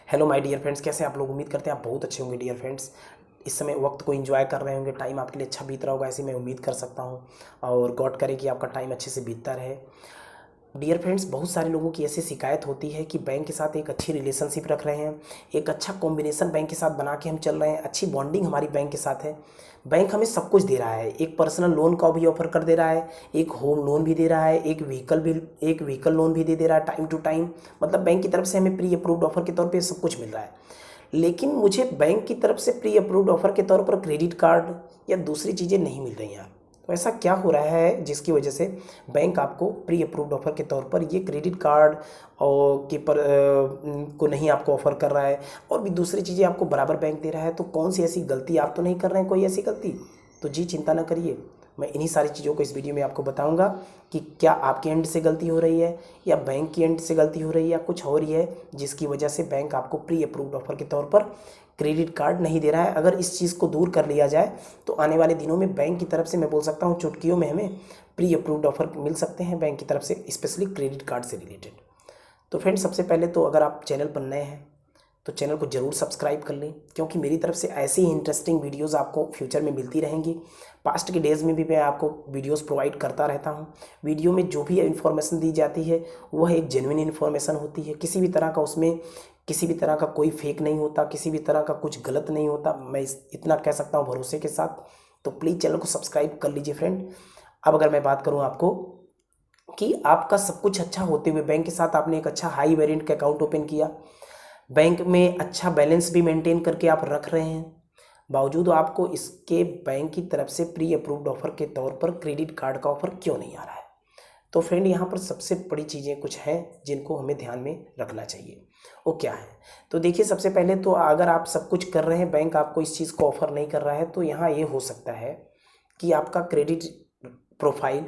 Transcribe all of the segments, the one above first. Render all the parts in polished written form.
Hello my dear friends, कैसे आप लोग? उम्मीद करते हैं आप बहुत अच्छे होंगे डियर फ्रेंड्स। इस समय वक्त को एंजॉय कर रहे होंगे, टाइम आपके लिए अच्छा बीत रहा होगा, ऐसे मैं उम्मीद कर सकता हूं। और गॉड करे कि आपका टाइम अच्छे से बीतता रहे। डियर फ्रेंड्स, बहुत सारे लोगों की ऐसी शिकायत होती है कि बैंक के साथ एक अच्छी रिलेशनशिप रख रहे हैं, एक अच्छा कॉम्बिनेशन बैंक के साथ बना के हम चल रहे हैं, अच्छी बॉन्डिंग हमारी बैंक के साथ है। बैंक हमें सब कुछ दे रहा है, एक पर्सनल लोन का भी ऑफर कर दे रहा है, एक होम लोन भी दे रहा है, एक व्हीकल लोन भी दे रहा है टाइम टू टाइम। मतलब बैंक की तरफ से हमें प्री अप्रूव्ड ऑफर के तौर पे सब कुछ मिल रहा है। लेकिन मुझे बैंक की तरफ से प्री अप्रूव्ड ऑफर के तौर पर क्रेडिट कार्ड या दूसरी चीज़ें नहीं मिल रही हैं। तो ऐसा क्या हो रहा है जिसकी वजह से बैंक आपको प्री अप्रूव्ड ऑफर के तौर पर ये क्रेडिट कार्ड और को नहीं आपको ऑफर कर रहा है, और भी दूसरी चीज़ें आपको बराबर बैंक दे रहा है? तो कौन सी ऐसी गलती आप तो नहीं कर रहे हैं, कोई ऐसी गलती? तो जी चिंता ना करिए, मैं इन्हीं सारी चीज़ों को इस वीडियो में आपको बताऊंगा कि क्या आपके एंड से गलती हो रही है या बैंक की एंड से गलती हो रही है या कुछ हो रही है जिसकी वजह से बैंक आपको प्री अप्रूव्ड ऑफर के तौर पर क्रेडिट कार्ड नहीं दे रहा है। अगर इस चीज़ को दूर कर लिया जाए तो आने वाले दिनों में बैंक की तरफ से मैं बोल सकता हूँ चुटकियों में हमें प्री अप्रूव्ड ऑफर मिल सकते हैं बैंक की तरफ से, स्पेशली क्रेडिट कार्ड से रिलेटेड। तो फ्रेंड्स, सबसे पहले तो अगर आप चैनल पर नए हैं तो चैनल को ज़रूर सब्सक्राइब कर लें, क्योंकि मेरी तरफ से ऐसी ही इंटरेस्टिंग वीडियोस आपको फ्यूचर में मिलती रहेंगी। पास्ट के डेज़ में भी मैं आपको वीडियोस प्रोवाइड करता रहता हूं। वीडियो में जो भी इन्फॉर्मेशन दी जाती है वह एक जेन्युइन इन्फॉर्मेशन होती है, किसी भी तरह का उसमें किसी भी तरह का कोई फेक नहीं होता, किसी भी तरह का कुछ गलत नहीं होता, मैं इतना कह सकता हूँ भरोसे के साथ। तो प्लीज़ चैनल को सब्सक्राइब कर लीजिए फ्रेंड। अब अगर मैं बात करूँ आपको कि आपका सब कुछ अच्छा होते हुए बैंक के साथ आपने एक अच्छा हाई वेरिएंट का अकाउंट ओपन किया, बैंक में अच्छा बैलेंस भी मेंटेन करके आप रख रहे हैं, बावजूद आपको इसके बैंक की तरफ से प्री अप्रूव्ड ऑफर के तौर पर क्रेडिट कार्ड का ऑफर क्यों नहीं आ रहा है? तो फ्रेंड, यहाँ पर सबसे बड़ी चीज़ें कुछ हैं जिनको हमें ध्यान में रखना चाहिए। वो क्या है? तो देखिए, सबसे पहले तो अगर आप सब कुछ कर रहे हैं, बैंक आपको इस चीज़ को ऑफर नहीं कर रहा है, तो यहाँ ये हो सकता है कि आपका क्रेडिट प्रोफाइल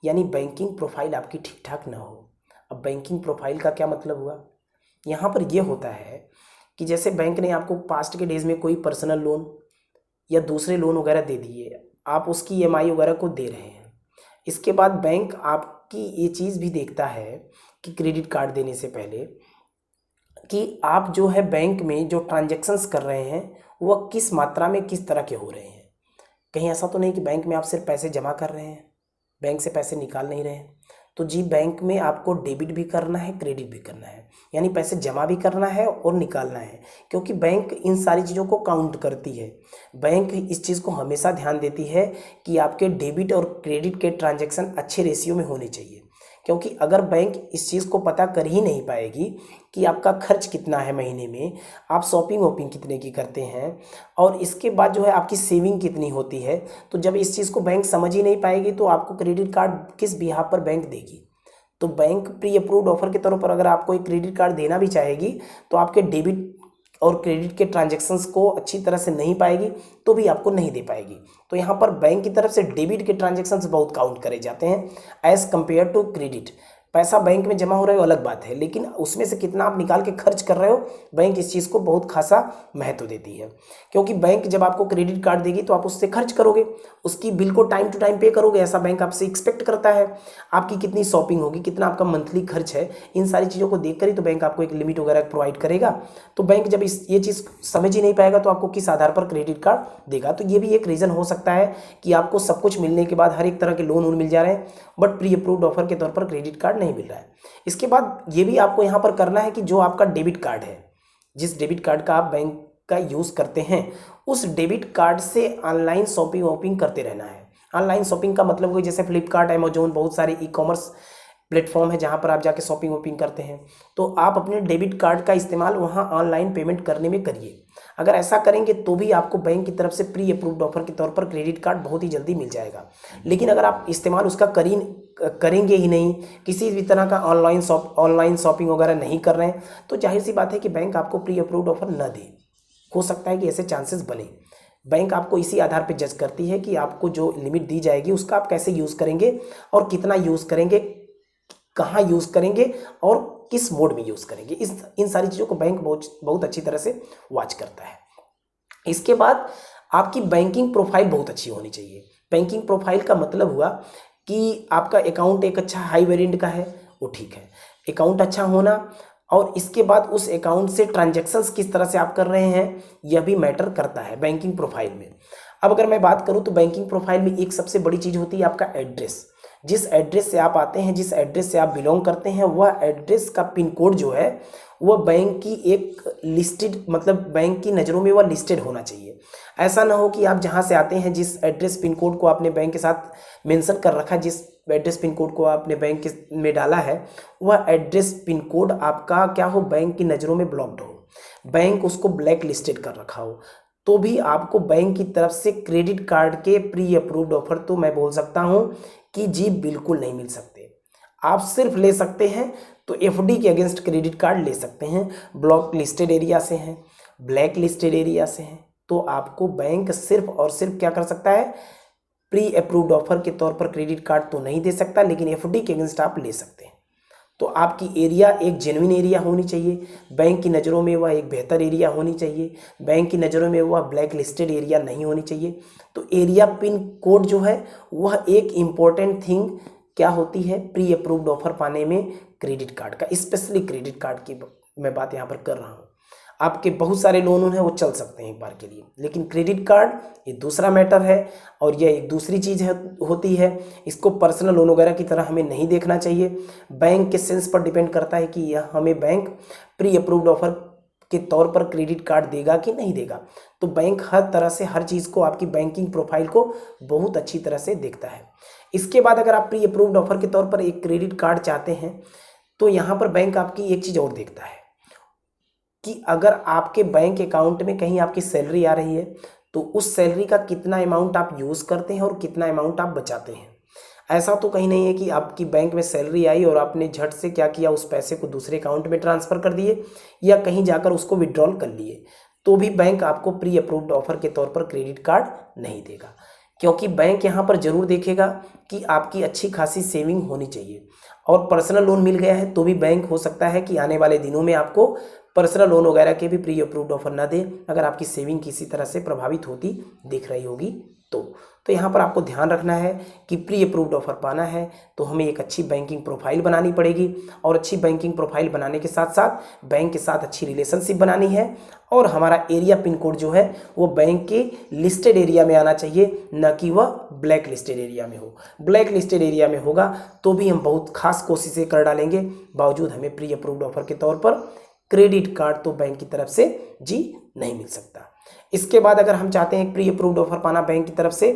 यानी बैंकिंग प्रोफाइल आपकी ठीक ठाक ना हो। अब बैंकिंग प्रोफाइल का क्या मतलब हुआ? यहाँ पर यह होता है कि जैसे बैंक ने आपको पास्ट के डेज में कोई पर्सनल लोन या दूसरे लोन वगैरह दे दिए, आप उसकी ईएमआई वगैरह को दे रहे हैं। इसके बाद बैंक आपकी ये चीज़ भी देखता है कि क्रेडिट कार्ड देने से पहले कि आप जो है बैंक में जो ट्रांजैक्शंस कर रहे हैं वह किस मात्रा में किस तरह के हो रहे हैं। कहीं ऐसा तो नहीं कि बैंक में आप सिर्फ पैसे जमा कर रहे हैं, बैंक से पैसे निकाल नहीं रहे हैं? तो जी, बैंक में आपको डेबिट भी करना है, क्रेडिट भी करना है, यानी पैसे जमा भी करना है और निकालना है, क्योंकि बैंक इन सारी चीज़ों को काउंट करती है। बैंक इस चीज़ को हमेशा ध्यान देती है कि आपके डेबिट और क्रेडिट के ट्रांजैक्शन अच्छे रेशियो में होने चाहिए, क्योंकि अगर बैंक इस चीज़ को पता कर ही नहीं पाएगी कि आपका खर्च कितना है महीने में, आप शॉपिंग वॉपिंग कितने की करते हैं, और इसके बाद जो है आपकी सेविंग कितनी होती है, तो जब इस चीज़ को बैंक समझ ही नहीं पाएगी तो आपको क्रेडिट कार्ड किस बिहाफ पर बैंक देगी? तो बैंक प्री अप्रूव्ड ऑफर के तौर पर अगर आपको एक क्रेडिट कार्ड देना भी चाहेगी तो आपके डेबिट और क्रेडिट के ट्रांजैक्शंस को अच्छी तरह से नहीं पाएगी, तो भी आपको नहीं दे पाएगी। तो यहाँ पर बैंक की तरफ से डेबिट के ट्रांजैक्शंस बहुत काउंट करे जाते हैं एज कंपेयर टू क्रेडिट। पैसा बैंक में जमा हो रहा है वो अलग बात है, लेकिन उसमें से कितना आप निकाल के खर्च कर रहे हो, बैंक इस चीज़ को बहुत खासा महत्व देती है। क्योंकि बैंक जब आपको क्रेडिट कार्ड देगी तो आप उससे खर्च करोगे, उसकी बिल को टाइम टू टाइम पे करोगे, ऐसा बैंक आपसे एक्सपेक्ट करता है। आपकी कितनी शॉपिंग होगी, कितना आपका मंथली खर्च है, इन सारी चीज़ों को देख कर ही तो बैंक आपको एक लिमिट वगैरह प्रोवाइड करेगा। तो बैंक जब ये चीज़ समझ ही नहीं पाएगा तो आपको किस आधार पर क्रेडिट कार्ड देगा? तो ये भी एक रीज़न हो सकता है कि आपको सब कुछ मिलने के बाद हर एक तरह के लोन मिल जा रहे हैं, बट प्री अप्रूव्ड ऑफर के तौर पर क्रेडिट कार्ड नहीं मिल रहा है। इसके बाद ये भी आपको यहाँ पर करना है कि जो आपका डेबिट कार्ड है, जिस डेबिट कार्ड का आप बैंक का यूज़ करते हैं, उस डेबिट कार्ड से ऑनलाइन शॉपिंग वॉपिंग करते रहना है। ऑनलाइन शॉपिंग का मतलब हुआ जैसे फ्लिपकार्ट, अमेजोन, बहुत सारे ई कॉमर्स प्लेटफॉर्म है जहाँ पर आप जाके शॉपिंग वॉपिंग करते हैं, तो आप अपने डेबिट कार्ड का इस्तेमाल वहाँ ऑनलाइन पेमेंट करने में करिए। अगर ऐसा करेंगे तो भी आपको बैंक की तरफ से प्री अप्रूव्ड ऑफर के तौर पर क्रेडिट कार्ड बहुत ही जल्दी मिल जाएगा। लेकिन अगर आप इस्तेमाल उसका करेंगे ही नहीं, किसी भी तरह का ऑनलाइन शॉपिंग वगैरह नहीं कर रहे हैं, तो जाहिर सी बात है कि बैंक आपको प्री अप्रूव्ड ऑफर न दे। हो सकता है कि ऐसे चांसेस बने। बैंक आपको इसी आधार पर जज करती है कि आपको जो लिमिट दी जाएगी उसका आप कैसे यूज़ करेंगे और कितना यूज़ करेंगे, कहाँ यूज़ करेंगे और किस मोड में यूज़ करेंगे। इन सारी चीज़ों को बैंक बहुत अच्छी तरह से वॉच करता है। इसके बाद आपकी बैंकिंग प्रोफाइल बहुत अच्छी होनी चाहिए। बैंकिंग प्रोफाइल का मतलब हुआ कि आपका अकाउंट एक अच्छा हाई वेरिएंट का है, वो ठीक है। अकाउंट अच्छा होना और इसके बाद उस अकाउंट से ट्रांजैक्शंस किस तरह से आप कर रहे हैं यह भी मैटर करता है बैंकिंग प्रोफाइल में। अब अगर मैं बात करूं तो बैंकिंग प्रोफाइल में एक सबसे बड़ी चीज़ होती है आपका एड्रेस। जिस एड्रेस से आप आते हैं, जिस एड्रेस से आप बिलोंग करते हैं, वह एड्रेस का पिन कोड जो है वह बैंक की एक लिस्टेड, मतलब बैंक की नज़रों में वह लिस्टेड होना चाहिए। ऐसा ना हो कि आप जहां से आते हैं, जिस एड्रेस पिन कोड को आपने बैंक के साथ मेंशन कर रखा है, जिस एड्रेस पिन कोड को आपने बैंक में डाला है, वह एड्रेस पिन कोड आपका क्या हो, बैंक की नज़रों में ब्लॉक्ड हो, बैंक उसको ब्लैक लिस्टेड कर रखा हो, तो भी आपको बैंक की तरफ से क्रेडिट कार्ड के प्री अप्रूव्ड ऑफर तो मैं बोल सकता हूं कि जी बिल्कुल नहीं मिल सकते। आप सिर्फ ले सकते हैं तो एफडी के अगेंस्ट क्रेडिट कार्ड ले सकते हैं, ब्लॉक लिस्टेड एरिया से हैं, ब्लैक लिस्टेड एरिया से हैं, तो आपको बैंक सिर्फ और सिर्फ क्या कर सकता है, प्री अप्रूव्ड ऑफर के तौर पर क्रेडिट कार्ड तो नहीं दे सकता, लेकिन एफडी के अगेंस्ट आप ले सकते हैं। तो आपकी एरिया एक जेन्युइन एरिया होनी चाहिए, बैंक की नज़रों में वह एक बेहतर एरिया होनी चाहिए, बैंक की नज़रों में वह ब्लैक लिस्टेड एरिया नहीं होनी चाहिए। तो एरिया पिन कोड जो है वह एक इम्पॉर्टेंट थिंग क्या होती है प्री अप्रूव्ड ऑफर पाने में क्रेडिट कार्ड का, स्पेशली क्रेडिट कार्ड की मैं बात यहाँ पर कर रहा हूँ। आपके बहुत सारे लोन हैं वो चल सकते हैं एक बार के लिए, लेकिन क्रेडिट कार्ड ये दूसरा मैटर है और यह एक दूसरी चीज़ होती है। इसको पर्सनल लोन वगैरह की तरह हमें नहीं देखना चाहिए। बैंक के सेंस पर डिपेंड करता है कि यह हमें बैंक प्री अप्रूव्ड ऑफर के तौर पर क्रेडिट कार्ड देगा कि नहीं देगा। तो बैंक हर तरह से हर चीज़ को, आपकी बैंकिंग प्रोफाइल को बहुत अच्छी तरह से देखता है। इसके बाद अगर आप प्री अप्रूव्ड ऑफर के तौर पर एक क्रेडिट कार्ड चाहते हैं तो यहाँ पर बैंक आपकी एक चीज़ और देखता है कि अगर आपके बैंक अकाउंट में कहीं आपकी सैलरी आ रही है तो उस सैलरी का कितना अमाउंट आप यूज़ करते हैं और कितना अमाउंट आप बचाते हैं। ऐसा तो कहीं नहीं है कि आपकी बैंक में सैलरी आई और आपने झट से क्या किया, उस पैसे को दूसरे अकाउंट में ट्रांसफ़र कर दिए या कहीं जाकर उसको विड्रॉल कर लिए, तो भी बैंक आपको प्री अप्रूव्ड ऑफर के तौर पर क्रेडिट कार्ड नहीं देगा। क्योंकि बैंक यहाँ पर ज़रूर देखेगा कि आपकी अच्छी खासी सेविंग होनी चाहिए। और पर्सनल लोन मिल गया है तो भी बैंक हो सकता है कि आने वाले दिनों में आपको पर्सनल लोन वगैरह के भी प्री अप्रूव्ड ऑफर ना दे, अगर आपकी सेविंग किसी तरह से प्रभावित होती दिख रही होगी तो यहाँ पर आपको ध्यान रखना है कि प्री अप्रूव्ड ऑफर पाना है तो हमें एक अच्छी बैंकिंग प्रोफाइल बनानी पड़ेगी, और अच्छी बैंकिंग प्रोफाइल बनाने के साथ साथ बैंक के साथ अच्छी रिलेशनशिप बनानी है, और हमारा एरिया पिन कोड जो है वो बैंक के लिस्टेड एरिया में आना चाहिए, न कि वह ब्लैक लिस्टेड एरिया में हो। ब्लैक लिस्टेड एरिया में होगा तो भी हम बहुत खास कोशिशें कर डालेंगे, बावजूद हमें प्री अप्रूव्ड ऑफर के तौर पर क्रेडिट कार्ड तो बैंक की तरफ से जी नहीं मिल सकता। इसके बाद अगर हम चाहते हैं प्री अप्रूव्ड ऑफर पाना बैंक की तरफ से,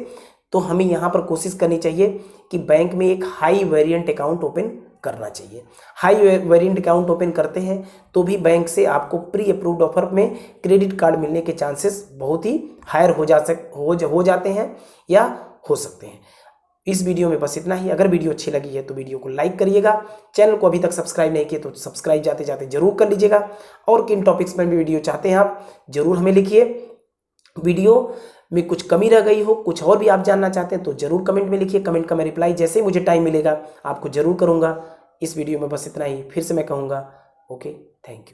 तो हमें यहाँ पर कोशिश करनी चाहिए कि बैंक में एक हाई वेरिएंट अकाउंट ओपन करना चाहिए। हाई वेरिएंट अकाउंट ओपन करते हैं तो भी बैंक से आपको प्री अप्रूव्ड ऑफर में क्रेडिट कार्ड मिलने के चांसेस बहुत ही हायर हो जाते हैं या हो सकते हैं। इस वीडियो में बस इतना ही। अगर वीडियो अच्छी लगी है तो वीडियो को लाइक करिएगा, चैनल को अभी तक सब्सक्राइब नहीं किया तो सब्सक्राइब जाते जाते जरूर कर लीजिएगा, और किन टॉपिक्स पर भी वीडियो चाहते हैं आप जरूर हमें लिखिए। वीडियो में कुछ कमी रह गई हो, कुछ और भी आप जानना चाहते हैं तो जरूर कमेंट में लिखिए। कमेंट का मैं रिप्लाई जैसे ही मुझे टाइम मिलेगा आपको जरूर करूँगा। इस वीडियो में बस इतना ही। फिर से मैं कहूँगा ओके, थैंक यू।